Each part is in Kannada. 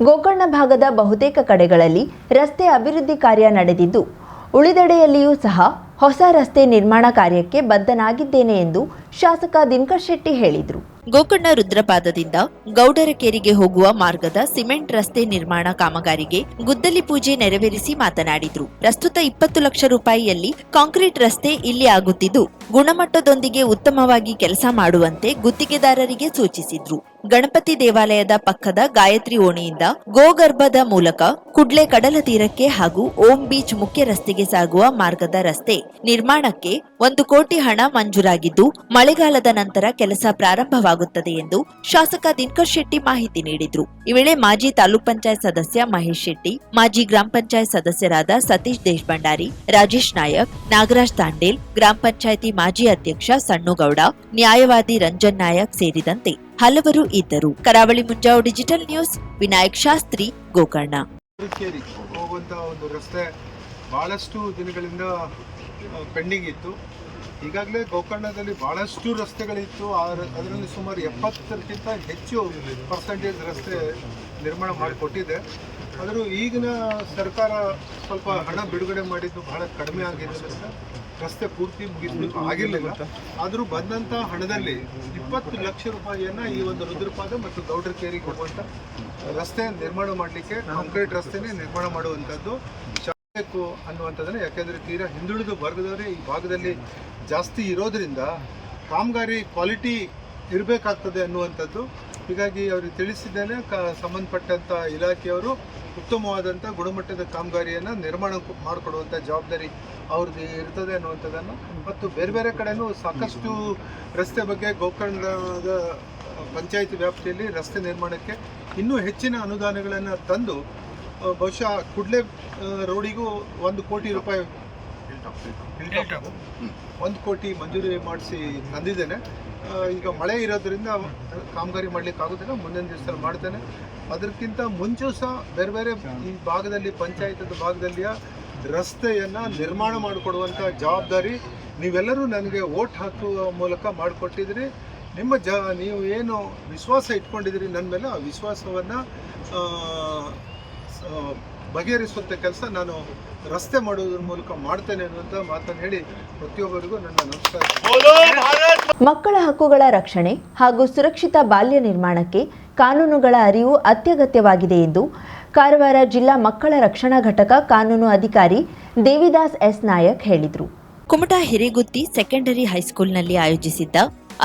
ಗೋಕರ್ಣ ಭಾಗದ ಬಹುತೇಕ ಕಡೆಗಳಲ್ಲಿ ರಸ್ತೆ ಅಭಿವೃದ್ಧಿ ಕಾರ್ಯ ನಡೆದಿದ್ದು, ಉಳಿದೆಡೆಯಲ್ಲಿಯೂ ಸಹ ಹೊಸ ರಸ್ತೆ ನಿರ್ಮಾಣ ಕಾರ್ಯಕ್ಕೆ ಬದ್ಧನಾಗಿದ್ದೇನೆ ಎಂದು ಶಾಸಕ ದಿನಕರ್ ಶೆಟ್ಟಿ ಹೇಳಿದರು. ಗೋಕರ್ಣ ರುದ್ರಪಾದದಿಂದ ಗೌಡರಕೇರಿಗೆ ಹೋಗುವ ಮಾರ್ಗದ ಸಿಮೆಂಟ್ ರಸ್ತೆ ನಿರ್ಮಾಣ ಕಾಮಗಾರಿಗೆ ಗುದ್ದಲಿ ಪೂಜೆ ನೆರವೇರಿಸಿ ಮಾತನಾಡಿದರು. ಪ್ರಸ್ತುತ 20 ಲಕ್ಷ ರೂಪಾಯಿಯಲ್ಲಿ ಕಾಂಕ್ರೀಟ್ ರಸ್ತೆ ಇಲ್ಲಿ ಆಗುತ್ತಿದ್ದು, ಗುಣಮಟ್ಟದೊಂದಿಗೆ ಉತ್ತಮವಾಗಿ ಕೆಲಸ ಮಾಡುವಂತೆ ಗುತ್ತಿಗೆದಾರರಿಗೆ ಸೂಚಿಸಿದ್ರು. ಗಣಪತಿ ದೇವಾಲಯದ ಪಕ್ಕದ ಗಾಯತ್ರಿ ಓಣಿಯಿಂದ ಗೋಗರ್ಭದ ಮೂಲಕ ಕುಡ್ಲೆ ಕಡಲ ತೀರಕ್ಕೆ ಹಾಗೂ ಓಂ ಬೀಚ್ ಮುಖ್ಯ ರಸ್ತೆಗೆ ಸಾಗುವ ಮಾರ್ಗದ ರಸ್ತೆ ನಿರ್ಮಾಣಕ್ಕೆ 1 ಕೋಟಿ ಹಣ ಮಂಜೂರಾಗಿದ್ದು, ಮಳೆಗಾಲದ ನಂತರ ಕೆಲಸ ಪ್ರಾರಂಭವಾಗುತ್ತದೆ ಎಂದು ಶಾಸಕ ದಿನಕರ್ ಶೆಟ್ಟಿ ಮಾಹಿತಿ ನೀಡಿದ್ರು. ಈ ವೇಳೆ ಮಾಜಿ ತಾಲೂಕ್ ಪಂಚಾಯತ್ ಸದಸ್ಯ ಮಹೇಶ್ ಶೆಟ್ಟಿ, ಮಾಜಿ ಗ್ರಾಮ ಪಂಚಾಯತ್ ಸದಸ್ಯರಾದ ಸತೀಶ್ ದೇಶಭಂಡಾರಿ, ರಾಜೇಶ್ ನಾಯಕ್, ನಾಗರಾಜ್ ತಾಂಡೇಲ್, ಗ್ರಾಮ ಪಂಚಾಯಿತಿ ಮಾಜಿ ಅಧ್ಯಕ್ಷ ಸಣ್ಣುಗೌಡ, ನ್ಯಾಯವಾದಿ ರಂಜನ್ ನಾಯಕ್ ಸೇರಿದಂತೆ ಹಲವರು ಇದ್ದರು. ಕರಾವಳಿ ಮುಂಜಾವು ಡಿಜಿಟಲ್ ನ್ಯೂಸ್, ವಿನಾಯಕ್ ಶಾಸ್ತ್ರಿ, ಗೋಕರ್ಣ. ಒಂದು ರಸ್ತೆ ಬಹಳಷ್ಟು ದಿನಗಳಿಂದ ಪೆಂಡಿಂಗ್ ಇತ್ತು. ಈಗಾಗಲೇ ಗೋಕರ್ಣದಲ್ಲಿ ಬಹಳಷ್ಟು ರಸ್ತೆಗಳಿತ್ತು. ಅದರಲ್ಲಿ ಸುಮಾರು 70ಕ್ಕಿಂತ ಹೆಚ್ಚು ಪರ್ಸೆಂಟೇಜ್ ರಸ್ತೆ ನಿರ್ಮಾಣ ಮಾಡಿಕೊಟ್ಟಿದೆ. ಆದರೂ ಈಗಿನ ಸರ್ಕಾರ ಸ್ವಲ್ಪ ಹಣ ಬಿಡುಗಡೆ ಮಾಡಿದ್ದು ಬಹಳ ಕಡಿಮೆ ಆಗಿರೋದ್ರಿಂದ ರಸ್ತೆ ಪೂರ್ತಿ ಮುಗಿಸಲಿಕ್ಕೆ ಆಗಿರಲಿಲ್ಲ. ಆದರೂ ಬಂದಂಥ ಹಣದಲ್ಲಿ 20 ಲಕ್ಷ ರೂಪಾಯಿಯನ್ನು ಈ ಒಂದು ರುದ್ರಪಾದ ಮತ್ತು ಗೌಡರಕೇರಿಗೆ ಹೋಗುವಂಥ ರಸ್ತೆ ನಿರ್ಮಾಣ ಮಾಡಲಿಕ್ಕೆ, ಕಾಂಕ್ರೀಟ್ ರಸ್ತೆನೇ ನಿರ್ಮಾಣ ಮಾಡುವಂಥದ್ದು ಬೇಕು ಅನ್ನುವಂಥದ್ದನ್ನು. ಯಾಕೆಂದರೆ ತೀರಾ ಹಿಂದುಳಿದ ವರ್ಗದವರೇ ಈ ಭಾಗದಲ್ಲಿ ಜಾಸ್ತಿ ಇರೋದರಿಂದ ಕಾಮಗಾರಿ ಕ್ವಾಲಿಟಿ ಇರಬೇಕಾಗ್ತದೆ ಅನ್ನುವಂಥದ್ದು. ಹೀಗಾಗಿ ಅವ್ರಿಗೆ ತಿಳಿಸಿದ್ದೇನೆ, ಸಂಬಂಧಪಟ್ಟಂಥ ಇಲಾಖೆಯವರು ಉತ್ತಮವಾದಂಥ ಗುಣಮಟ್ಟದ ಕಾಮಗಾರಿಯನ್ನು ನಿರ್ಮಾಣ ಮಾಡಿಕೊಡುವಂಥ ಜವಾಬ್ದಾರಿ ಅವ್ರದ್ದು ಇರ್ತದೆ ಅನ್ನುವಂಥದ್ದನ್ನು. ಮತ್ತು ಬೇರೆ ಬೇರೆ ಕಡೆಯೂ ಸಾಕಷ್ಟು ರಸ್ತೆ ಬಗ್ಗೆ ಗೋಕರ್ಣದ ಪಂಚಾಯತ್ ವ್ಯಾಪ್ತಿಯಲ್ಲಿ ರಸ್ತೆ ನಿರ್ಮಾಣಕ್ಕೆ ಇನ್ನೂ ಹೆಚ್ಚಿನ ಅನುದಾನಗಳನ್ನು ತಂದು ಬಹುಶಃ ಕುಡ್ಲೆ ರೋಡಿಗೂ 1 ಕೋಟಿ ರೂಪಾಯಿ 1 ಕೋಟಿ ಮಂಜೂರಿ ಮಾಡಿಸಿ ತಂದಿದ್ದೇನೆ. ಈಗ ಮಳೆ ಇರೋದ್ರಿಂದ ಕಾಮಗಾರಿ ಮಾಡಲಿಕ್ಕೆ ಆಗೋದಿಲ್ಲ, ಮುಂದಿನ ದಿವಸದಲ್ಲಿ ಮಾಡ್ತೇನೆ. ಅದಕ್ಕಿಂತ ಮುಂಚೆ ಸಹ ಬೇರೆ ಬೇರೆ ಈ ಭಾಗದಲ್ಲಿ ಪಂಚಾಯತದ ಭಾಗದಲ್ಲಿಯ ರಸ್ತೆಯನ್ನು ನಿರ್ಮಾಣ ಮಾಡಿಕೊಡುವಂಥ ಜವಾಬ್ದಾರಿ ನೀವೆಲ್ಲರೂ ನನಗೆ ವೋಟ್ ಹಾಕುವ ಮೂಲಕ ಮಾಡಿಕೊಟ್ಟಿದ್ದೀರಿ. ನೀವು ಏನು ವಿಶ್ವಾಸ ಇಟ್ಕೊಂಡಿದ್ದೀರಿ ನನ್ನ ಮೇಲೆ, ಆ ವಿಶ್ವಾಸವನ್ನು ಬಗೆಹರಿಸುವಂಥ ಕೆಲಸ ನಾನು ರಸ್ತೆ ಮಾಡುವುದರ ಮೂಲಕ ಮಾಡ್ತೇನೆ ಅನ್ನುವಂಥ ಮಾತನ್ನು ಹೇಳಿ ಪ್ರತಿಯೊಬ್ಬರಿಗೂ ನನ್ನ ನಮಸ್ಕಾರ. ಮಕ್ಕಳ ಹಕ್ಕುಗಳ ರಕ್ಷಣೆ ಹಾಗೂ ಸುರಕ್ಷಿತ ಬಾಲ್ಯ ನಿರ್ಮಾಣಕ್ಕೆ ಕಾನೂನುಗಳ ಅರಿವು ಅತ್ಯಗತ್ಯವಾಗಿದೆ ಎಂದು ಕಾರವಾರ ಜಿಲ್ಲಾ ಮಕ್ಕಳ ರಕ್ಷಣಾ ಘಟಕ ಕಾನೂನು ಅಧಿಕಾರಿ ದೇವಿದಾಸ್ ಎಸ್ ನಾಯಕ್ ಹೇಳಿದರು. ಕುಮಟಾ ಹಿರೇಗುತ್ತಿ ಸೆಕೆಂಡರಿ ಹೈಸ್ಕೂಲ್ನಲ್ಲಿ ಆಯೋಜಿಸಿದ್ದ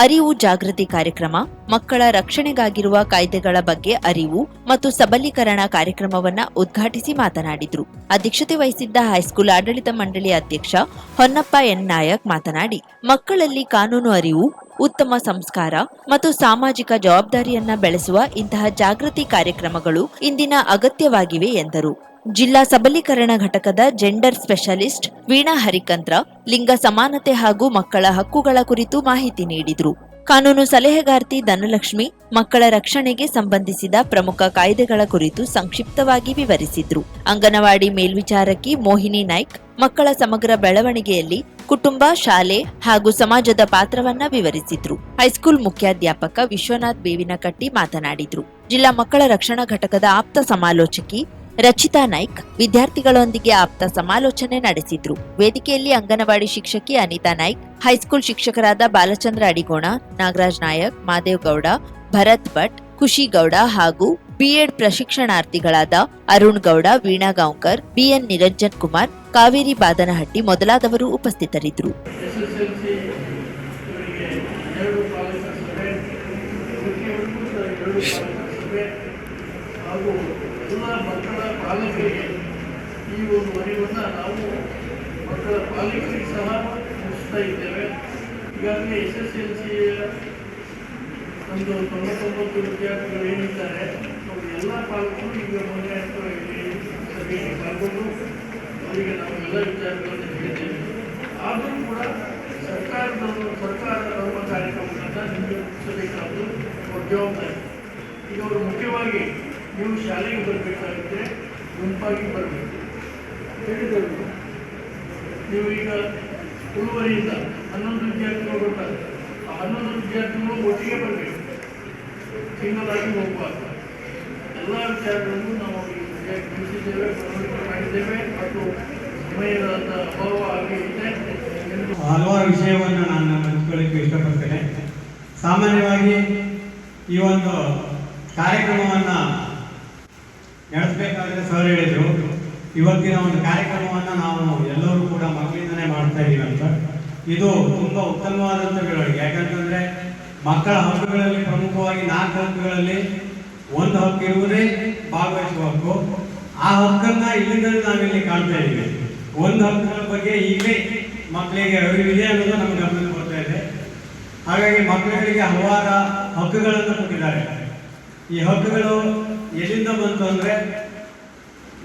ಅರಿವು ಜಾಗೃತಿ ಕಾರ್ಯಕ್ರಮ, ಮಕ್ಕಳ ರಕ್ಷಣೆಗಾಗಿರುವ ಕಾಯ್ದೆಗಳ ಬಗ್ಗೆ ಅರಿವು ಮತ್ತು ಸಬಲೀಕರಣ ಕಾರ್ಯಕ್ರಮವನ್ನು ಉದ್ಘಾಟಿಸಿ ಮಾತನಾಡಿದರು. ಅಧ್ಯಕ್ಷತೆ ವಹಿಸಿದ್ದ ಹೈಸ್ಕೂಲ್ ಆಡಳಿತ ಮಂಡಳಿ ಅಧ್ಯಕ್ಷ ಹೊನ್ನಪ್ಪ ಎನ್ ನಾಯಕ್ ಮಾತನಾಡಿ, ಮಕ್ಕಳಲ್ಲಿ ಕಾನೂನು ಅರಿವು, ಉತ್ತಮ ಸಂಸ್ಕಾರ ಮತ್ತು ಸಾಮಾಜಿಕ ಜವಾಬ್ದಾರಿಯನ್ನ ಬೆಳೆಸುವ ಇಂತಹ ಜಾಗೃತಿ ಕಾರ್ಯಕ್ರಮಗಳು ಇಂದಿನ ಅಗತ್ಯವಾಗಿವೆ ಎಂದರು. ಜಿಲ್ಲಾ ಸಬಲೀಕರಣ ಘಟಕದ ಜೆಂಡರ್ ಸ್ಪೆಷಲಿಸ್ಟ್ ವೀಣಾ ಹರಿಕಂತ್ರ ಲಿಂಗ ಸಮಾನತೆ ಹಾಗೂ ಮಕ್ಕಳ ಹಕ್ಕುಗಳ ಕುರಿತು ಮಾಹಿತಿ ನೀಡಿದರು. ಕಾನೂನು ಸಲಹೆಗಾರ್ತಿ ಧನಲಕ್ಷ್ಮಿ ಮಕ್ಕಳ ರಕ್ಷಣೆಗೆ ಸಂಬಂಧಿಸಿದ ಪ್ರಮುಖ ಕಾಯ್ದೆಗಳ ಕುರಿತು ಸಂಕ್ಷಿಪ್ತವಾಗಿ ವಿವರಿಸಿದ್ರು. ಅಂಗನವಾಡಿ ಮೇಲ್ವಿಚಾರಕಿ ಮೋಹಿನಿ ನಾಯ್ಕ್ ಮಕ್ಕಳ ಸಮಗ್ರ ಬೆಳವಣಿಗೆಯಲ್ಲಿ ಕುಟುಂಬ, ಶಾಲೆ ಹಾಗೂ ಸಮಾಜದ ಪಾತ್ರವನ್ನ ವಿವರಿಸಿದ್ರು. ಹೈಸ್ಕೂಲ್ ಮುಖ್ಯಾಧ್ಯಾಪಕ ವಿಶ್ವನಾಥ್ ಬೇವಿನಕಟ್ಟಿ ಮಾತನಾಡಿದ್ರು. ಜಿಲ್ಲಾ ಮಕ್ಕಳ ರಕ್ಷಣಾ ಘಟಕದ ಆಪ್ತ ಸಮಾಲೋಚಕಿ ರಚಿತಾ ನಾಯ್ಕ್ ವಿದ್ಯಾರ್ಥಿಗಳೊಂದಿಗೆ ಆಪ್ತ ಸಮಾಲೋಚನೆ ನಡೆಸಿದ್ರು. ವೇದಿಕೆಯಲ್ಲಿ ಅಂಗನವಾಡಿ ಶಿಕ್ಷಕಿ ಅನಿತಾ ನಾಯ್ಕ್, ಹೈಸ್ಕೂಲ್ ಶಿಕ್ಷಕರಾದ ಬಾಲಚಂದ್ರ ಅಡಿಗೋಣ, ನಾಗರಾಜ್ ನಾಯಕ್, ಮಾದೇವ್ ಗೌಡ, ಭರತ್ ಭಟ್, ಖುಷಿ ಗೌಡ ಹಾಗೂ ಬಿಎಡ್ ಪ್ರಶಿಕ್ಷಣಾರ್ಥಿಗಳಾದ ಅರುಣ್ ಗೌಡ, ವೀಣಾ ಗಾಂವ್ಕರ್, ಬಿಎನ್ ನಿರಂಜನ್ ಕುಮಾರ್, ಕಾವೇರಿ ಬಾದನಹಟ್ಟಿ ಮೊದಲಾದವರು ಉಪಸ್ಥಿತರಿದ್ದರು. ಮಕ್ಕಳ ಪಾಲಕರಿಗೆ ಈ ಒಂದು ಅರಿವನ್ನು ನಾವು ಮಕ್ಕಳ ಪಾಲಕರಿಗೆ ಸಹ ಮುಗಿಸ್ತಾ ಇದ್ದೇವೆ. ಈಗಾಗಲೇ SSLCಯ ಒಂದು 99 ವಿದ್ಯಾರ್ಥಿಗಳು ಏನಿದ್ದಾರೆ ಅವರು ಎಲ್ಲ ಪಾಲಕರು ಈಗ ಮೊದಲನೇ ಸಭೆಗೆ ಪಾಲ್ಗೊಂಡು ಅವರಿಗೆ ನಾವು ಎಲ್ಲ ವಿಚಾರಗಳನ್ನು ಹೇಳಿದ್ದೇವೆ. ಆದರೂ ಕೂಡ ಸರ್ಕಾರ ನಮ್ಮ ಕಾರ್ಯಕ್ರಮಗಳನ್ನು ನಿರ್ವಹಿಸಬೇಕಾದ್ದು ಅವ್ರ ಜವಾಬ್ದಾರಿ. ಈಗ ಅವರು ಮುಖ್ಯವಾಗಿ ನೀವು ಶಾಲೆಗೆ ಬರಬೇಕಾಗಿದ್ದರೆ ಗುಂಪಾಗಿ ಬರಬೇಕು ಹೇಳಿದರು. ನೀವು ಈಗ ಉಳುವರಿಯಿಂದ 11 ವಿದ್ಯಾರ್ಥಿಗಳು ಬರ್ತಾರೆ, ಆ 11 ವಿದ್ಯಾರ್ಥಿಗಳು ಒಟ್ಟಿಗೆ ಬರಬೇಕು, ಸಿಂಗಲ್ ಆಗಿ ಹೋಗಬಾರ್ದು. ಎಲ್ಲ ವಿಚಾರಗಳನ್ನು ನಾವು ಅವರಿಗೆ ತಿಳಿಸಿದ್ದೇವೆ, ಮನವರಿಕೆ ಮಾಡಿದ್ದೇವೆ ಮತ್ತು ಸಮಯದ ಅಭಾವ ಆಗಿ ಇದೆ ಎಂದು ಹಲವಾರು ವಿಷಯವನ್ನು ನಾನು ಹಂಚಿಕೊಳ್ಳಿಕ್ಕೆ ಇಷ್ಟಪಡ್ತೇನೆ. ಸಾಮಾನ್ಯವಾಗಿ ಈ ಒಂದು ಕಾರ್ಯಕ್ರಮವನ್ನು ನಡೆಸಬೇಕಾದ್ರೆ ಸರ್ ಹೇಳಿದರು, ಇವತ್ತಿನ ಒಂದು ಕಾರ್ಯಕ್ರಮವನ್ನು ನಾವು ಎಲ್ಲರೂ ಕೂಡ ಮಕ್ಕಳಿಂದನೇ ಮಾಡ್ತಾ ಇದ್ದೀವಿ ಅಂತ. ಇದು ತುಂಬ ಉತ್ತಮವಾದಂಥ ಬೆಳವಣಿಗೆ. ಯಾಕಂತಂದರೆ ಮಕ್ಕಳ ಹಕ್ಕುಗಳಲ್ಲಿ ಪ್ರಮುಖವಾಗಿ 4 ಹಕ್ಕುಗಳಲ್ಲಿ ಒಂದು ಹಕ್ಕು ಇರುವುದೇ ಭಾಗವಹಿಸುವ ಹಕ್ಕು. ಆ ಹಕ್ಕನ್ನು ಇಲ್ಲಿಂದಲೇ ನಾವಿಲ್ಲಿ ಕಾಣ್ತಾ ಇದ್ದೀವಿ. ಒಂದು ಹಕ್ಕುಗಳ ಬಗ್ಗೆ ಈಗಲೇ ಮಕ್ಕಳಿಗೆ ಅರಿವಿದೆ ಅನ್ನೋದು ನಮಗೆ ಗಮನಕ್ಕೆ ಬರ್ತಾ ಇದೆ. ಹಾಗಾಗಿ ಮಕ್ಕಳುಗಳಿಗೆ ಹಲವಾರು ಹಕ್ಕುಗಳನ್ನು ಕೊಟ್ಟಿದ್ದಾರೆ. ಈ ಹಕ್ಕುಗಳು ಎಲ್ಲಿಂದ ಬಂತು ಅಂದರೆ,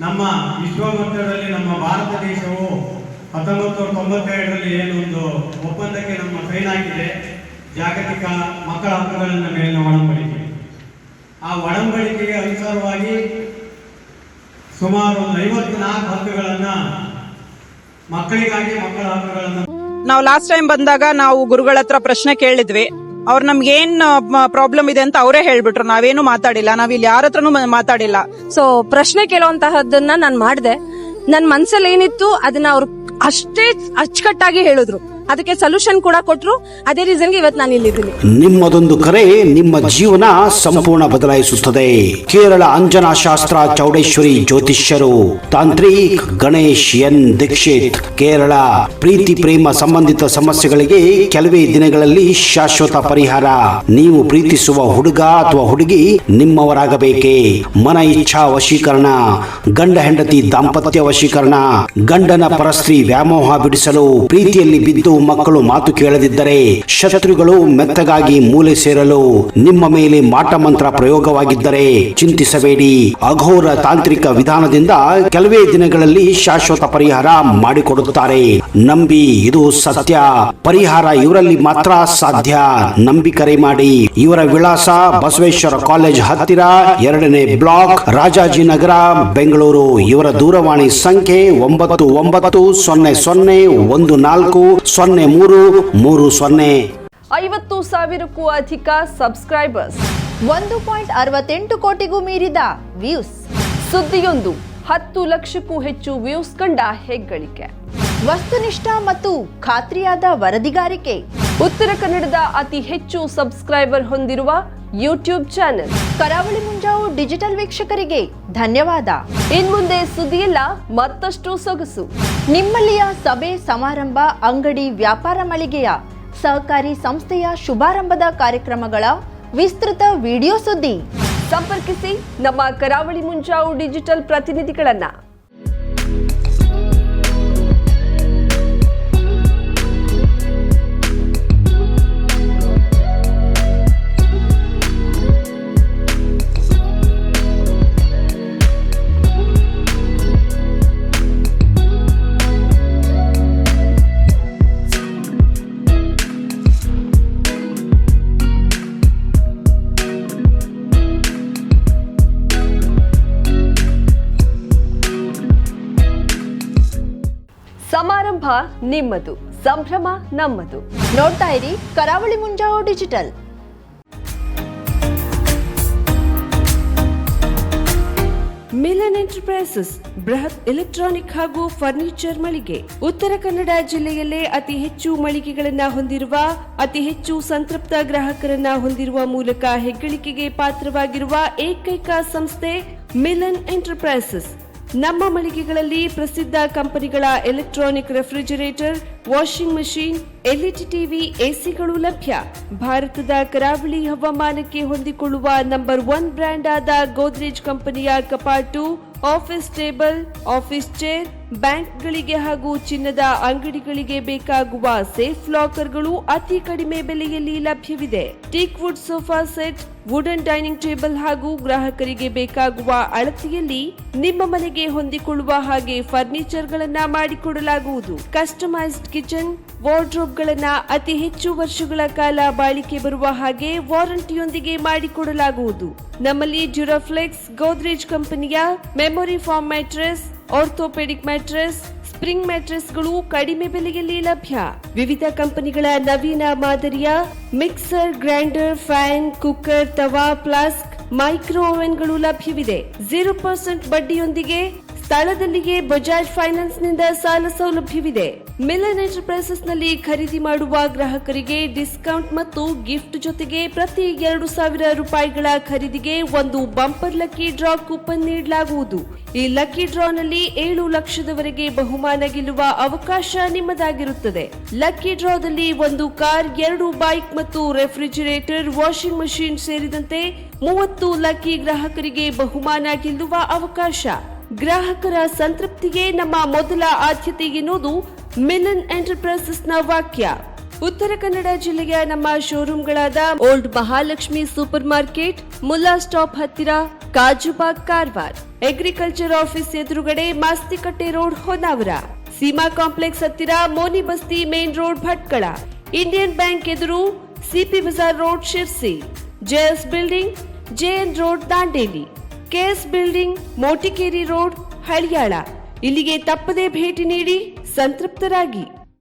ನಮ್ಮ ವಿಶ್ವಮಟ್ಟದಲ್ಲಿ ನಮ್ಮ ಭಾರತ ದೇಶವು 1992ರಲ್ಲಿ ಏನೊಂದು ಒಪ್ಪಂದಕ್ಕೆ ನಮ್ಮ ಸೈನ್ ಹಾಕಿದೆ, ಜಾಗತಿಕ ಮಕ್ಕಳ ಹಕ್ಕುಗಳನ್ನು ಮೇಲಿನ ಒಡಂಬಡಿಕೆ. ಆ ಒಡಂಬಡಿಕೆಗೆ ಅನುಸಾರವಾಗಿ ಸುಮಾರು 54 ಹಕ್ಕುಗಳನ್ನು ಮಕ್ಕಳಿಗಾಗಿ ಮಕ್ಕಳ ಹಕ್ಕುಗಳನ್ನು ನಾವು ಲಾಸ್ಟ್ ಟೈಮ್ ಬಂದಾಗ ನಾವು ಗುರುಗಳ ಹತ್ರ ಪ್ರಶ್ನೆ ಕೇಳಿದ್ವಿ. ಅವ್ರು ನಮ್ಗೆ ಏನ್ ಪ್ರಾಬ್ಲಮ್ ಇದೆ ಅಂತ ಅವರೇ ಹೇಳ್ಬಿಟ್ರು. ನಾವೇನು ಮಾತಾಡಿಲ್ಲ, ನಾವಿಲ್ಲಿ ಯಾರ ಹತ್ರನೂ ಮಾತಾಡಿಲ್ಲ. ಸೊ ಪ್ರಶ್ನೆ ಕೇಳುವಂತಹದ್ದನ್ನ ನಾನು ಮಾಡಿದೆ. ನನ್ನ ಮನ್ಸಲ್ಲಿ ಏನಿತ್ತು ಅದನ್ನ ಅವ್ರು ಅಷ್ಟೇ ಅಚ್ಚುಕಟ್ಟಾಗಿ ಹೇಳಿದ್ರು. ಅದಕ್ಕೆ ಸೊಲ್ಯೂಷನ್ ಕೂಡ ಕೊಟ್ರು. ಅದೇ ರೀಸನ್ಗೆ ಇವತ್ತು ನಾನು ಇಲ್ಲಿದ್ದೀನಿ. ನಿಮ್ಮದೊಂದು ಕರೆ ನಿಮ್ಮ ಜೀವನ ಸಂಪೂರ್ಣ ಬದಲಾಯಿಸುತ್ತದೆ. ಕೇರಳ ಅಂಜನಾ ಶಾಸ್ತ್ರ ಚೌಡೇಶ್ವರಿ ಜ್ಯೋತಿಷ್ಯರು ತಾಂತ್ರಿಕ್ ಗಣೇಶ್ ಎನ್ ದೀಕ್ಷಿತ್, ಕೇರಳ. ಪ್ರೀತಿ ಪ್ರೇಮ ಸಂಬಂಧಿತ ಸಮಸ್ಯೆಗಳಿಗೆ ಕೆಲವೇ ದಿನಗಳಲ್ಲಿ ಶಾಶ್ವತ ಪರಿಹಾರ. ನೀವು ಪ್ರೀತಿಸುವ ಹುಡುಗ ಅಥವಾ ಹುಡುಗಿ ನಿಮ್ಮವರಾಗಬೇಕೇ? ಮನ ಇಚ್ಛಾ ವಶೀಕರಣ, ಗಂಡ ಹೆಂಡತಿ ದಾಂಪತ್ಯ ವಶೀಕರಣ, ಗಂಡನ ಪರಸ್ತ್ರೀ ವ್ಯಾಮೋಹ ಬಿಡಿಸಲು, ಪ್ರೀತಿಯಲ್ಲಿ ಬಿದ್ದು ಮಕ್ಕಳು ಮಾತು ಕೇಳದಿದ್ದರೆ, ಶತ್ರುಗಳು ಮೆತ್ತಗಾಗಿ ಮೂಲೆ ಸೇರಲು, ನಿಮ್ಮ ಮೇಲೆ ಮಾಟ ಮಂತ್ರ ಪ್ರಯೋಗವಾಗಿದ್ದರೆ ಚಿಂತಿಸಬೇಡಿ. ಅಘೋರ ತಾಂತ್ರಿಕ ವಿಧಾನದಿಂದ ಕೆಲವೇ ದಿನಗಳಲ್ಲಿ ಶಾಶ್ವತ ಪರಿಹಾರ ಮಾಡಿಕೊಡುತ್ತಾರೆ. ನಂಬಿ, ಇದು ಸತ್ಯ. ಪರಿಹಾರ ಇವರಲ್ಲಿ ಮಾತ್ರ ಸಾಧ್ಯ. ನಂಬಿ ಕರೆ ಮಾಡಿ. ಇವರ ವಿಳಾಸ ಬಸವೇಶ್ವರ ಕಾಲೇಜ್ ಹತ್ತಿರ, 2ನೇ ಬ್ಲಾಕ್, ರಾಜಾಜಿನಗರ, ಬೆಂಗಳೂರು. ಇವರ ದೂರವಾಣಿ ಸಂಖ್ಯೆ 9900140330. 50,000ಕ್ಕೂ ಅಧಿಕ ಸಬ್ಸ್ಕ್ರೈಬರ್ಸ್, 1.68 ಕೋಟಿಗೂ ಮೀರಿದ ವ್ಯೂಸ್, ಸುದ್ದಿಯೊಂದು 10 ಲಕ್ಷಕ್ಕೂ ಹೆಚ್ಚು ವ್ಯೂಸ್ ಕಂಡ ಹೆಗ್ಗಳಿಕೆ, ವಸ್ತುನಿಷ್ಠ ಮತ್ತು ಖಾತ್ರಿಯಾದ ವರದಿಗಾರಿಕೆ, ಉತ್ತರ ಕನ್ನಡದ ಅತಿ ಹೆಚ್ಚು ಸಬ್ಸ್ಕ್ರೈಬರ್ ಹೊಂದಿರುವ ಯೂಟ್ಯೂಬ್ ಚಾನೆಲ್. ಕರಾವಳಿ ಮುಂಜಾವು ಡಿಜಿಟಲ್ ವೀಕ್ಷಕರಿಗೆ ಧನ್ಯವಾದ. ಇನ್ಮುಂದೆ ಸುದ್ದಿಯಲ್ಲ ಮತ್ತಷ್ಟು ಸೊಗಸು. ನಿಮ್ಮಲ್ಲಿಯ ಸಭೆ ಸಮಾರಂಭ, ಅಂಗಡಿ ವ್ಯಾಪಾರ ಮಳಿಗೆಯ, ಸಹಕಾರಿ ಸಂಸ್ಥೆಯ ಶುಭಾರಂಭದ ಕಾರ್ಯಕ್ರಮಗಳ ವಿಸ್ತೃತ ವಿಡಿಯೋ ಸುದ್ದಿ. ಸಂಪರ್ಕಿಸಿ ನಮ್ಮ ಕರಾವಳಿ ಮುಂಜಾವು ಡಿಜಿಟಲ್ ಪ್ರತಿನಿಧಿಗಳನ್ನ. ಸಮಾರಂಭ ನಿಮ್ಮದು, ಸಂಭ್ರಮ ನಮ್ಮದು. ನೋಡ್ತಾ ಇರಿ ಕರಾವಳಿ ಮುಂಜಾವು ಡಿಜಿಟಲ್. ಮಿಲನ್ ಎಂಟರ್ಪ್ರೈಸಸ್ ಬೃಹತ್ ಎಲೆಕ್ಟ್ರಾನಿಕ್ ಹಾಗೂ ಫರ್ನಿಚರ್ ಮಳಿಗೆ. ಉತ್ತರ ಕನ್ನಡ ಜಿಲ್ಲೆಯಲ್ಲೇ ಅತಿ ಹೆಚ್ಚು ಮಳಿಗೆಗಳನ್ನ ಹೊಂದಿರುವ, ಅತಿ ಹೆಚ್ಚು ಸಂತೃಪ್ತ ಗ್ರಾಹಕರನ್ನ ಹೊಂದಿರುವ ಮೂಲಕ ಹೆಗ್ಗಳಿಕೆಗೆ ಪಾತ್ರವಾಗಿರುವ ಏಕೈಕ ಸಂಸ್ಥೆ ಮಿಲನ್ ಎಂಟರ್ಪ್ರೈಸಸ್. ನಮ್ಮ ಮಳಿಗೆಗಳಲ್ಲಿ ಪ್ರಸಿದ್ಧ ಕಂಪನಿಗಳ electronic refrigerator, washing machine, LED TV, ಎಸಿಗಳು ಲಭ್ಯ. ಭಾರತದ ಕರಾವಳಿ ಹವಾಮಾನಕ್ಕೆ ಹೊಂದಿಕೊಳ್ಳುವ ನಂಬರ್ 1 ಬ್ರ್ಯಾಂಡ್ ಆದ ಗೋದ್ರೇಜ್ ಕಂಪನಿಯ ಕಪಾಟು, ಆಫೀಸ್ ಟೇಬಲ್, ಆಫೀಸ್ ಚೇರ್, ಬ್ಯಾಂಕ್ಗಳಿಗೆ ಹಾಗೂ ಚಿನ್ನದ ಅಂಗಡಿಗಳಿಗೆ ಬೇಕಾಗುವ ಸೇಫ್ ಲಾಕರ್ಗಳು ಅತಿ ಕಡಿಮೆ ಬೆಲೆಯಲ್ಲಿ ಲಭ್ಯವಿದೆ. Teak wood sofa set, wooden dining table ಹಾಗೂ ಗ್ರಾಹಕರಿಗೆ ಬೇಕಾಗುವ ಅಳತೆಯಲ್ಲಿ ನಿಮ್ಮ ಮನೆಗೆ ಹೊಂದಿಕೊಳ್ಳುವ ಹಾಗೆ ಫರ್ನಿಚರ್ ಗಳನ್ನ ಮಾಡಿಕೊಡಲಾಗುವುದು. ಕಸ್ಟಮೈಸ್ಡ್ ಕಿಚನ್, ವಾರ್ಡ್ರೋಬ್ ಗಳನ್ನ ಅತಿ ಹೆಚ್ಚು ವರ್ಷಗಳ ಕಾಲ ಬಾಳಿಕೆ ಬರುವ ಹಾಗೆ ವಾರಂಟಿಯೊಂದಿಗೆ ಮಾಡಿಕೊಡಲಾಗುವುದು. ನಮ್ಮಲ್ಲಿ ಡ್ಯೂರಾಫ್ಲೆಕ್ಸ್, ಗೋದ್ರೇಜ್ ಕಂಪನಿಯ memory foam mattress, orthopaedic mattress, spring ಮ್ಯಾಟ್ರೆಸ್ಗಳು ಕಡಿಮೆ ಬೆಲೆಯಲ್ಲಿ ಲಭ್ಯ. ವಿವಿಧ ಕಂಪನಿಗಳ ನವೀನ ಮಾದರಿಯ mixer, grinder, fan, cooker, tawa, flask, micro ಓವೆನ್ಗಳು ಲಭ್ಯವಿದೆ. 0% ಬಡ್ಡಿಯೊಂದಿಗೆ ಸ್ಥಳದಲ್ಲಿಯೇ ಬಜಾಜ್ ಫೈನಾನ್ಸ್ ನಿಂದ ಸಾಲ ಸೌಲಭ್ಯವಿದೆ. ಮಿಲನ್ ಎಂಟರ್ಪ್ರೈಸಸ್ ನಲ್ಲಿ ಖರೀದಿ ಮಾಡುವ ಗ್ರಾಹಕರಿಗೆ ಡಿಸ್ಕೌಂಟ್ ಮತ್ತು ಗಿಫ್ಟ್ ಜೊತೆಗೆ ಪ್ರತಿ 2,000 ರೂಪಾಯಿಗಳ ಖರೀದಿಗೆ ಒಂದು ಬಂಪರ್ ಲಕ್ಕಿ ಡ್ರಾ ಕೂಪನ್ ನೀಡಲಾಗುವುದು. ಈ ಲಕ್ಕಿ ಡ್ರಾನಲ್ಲಿ 7 ಲಕ್ಷದವರೆಗೆ ಬಹುಮಾನ ಗೆಲ್ಲುವ ಅವಕಾಶ ನಿಮ್ಮದಾಗಿರುತ್ತದೆ. ಲಕ್ಕಿ ಡ್ರಾದಲ್ಲಿ 1 ಕಾರ್, 2 ಬೈಕ್ ಮತ್ತು ರೆಫ್ರಿಜಿರೇಟರ್, ವಾಷಿಂಗ್ ಮಷಿನ್ ಸೇರಿದಂತೆ 30 ಲಕ್ಕಿ ಗ್ರಾಹಕರಿಗೆ ಬಹುಮಾನ ಗೆಲ್ಲುವ ಅವಕಾಶ. ಗ್ರಾಹಕರ ಸಂತೃಪ್ತಿಗೆ ನಮ್ಮ ಮೊದಲ ಆದ್ಯತೆ ಎನ್ನುವುದು ಮಿಲನ್ ಎಂಟರ್ಪ್ರೈಸಸ್ ನ ವಾಕ್ಯ. ಉತ್ತರ ಕನ್ನಡ ಜಿಲ್ಲೆಯ ನಮ್ಮ ಶೋರೂಮ್ಗಳಾದ old Mahalakshmi super market, Mulla stop ಹತ್ತಿರ, ಕಾಜುಬಾಗ್ ಕಾರವಾರ, ಅಗ್ರಿಕಲ್ಚರ್ ಆಫೀಸ್ ಎದುರುಗಡೆ ಮಾಸ್ತಿಕಟ್ಟೆ ರೋಡ್ ಹೊನ್ನಾವರ, ಸೀಮಾ ಕಾಂಪ್ಲೆಕ್ಸ್ ಹತ್ತಿರ Moni Basti main road Bhatkal, Indian bank ಎದುರು CP Bazar road Sirsi, JS building JN road Dandeli, KS building Motikeri road Haliyal. ಇಲ್ಲಿಗೆ ತಪ್ಪದೇ ಭೇಟಿ ನೀಡಿ ಸಂತೃಪ್ತರಾಗಿ.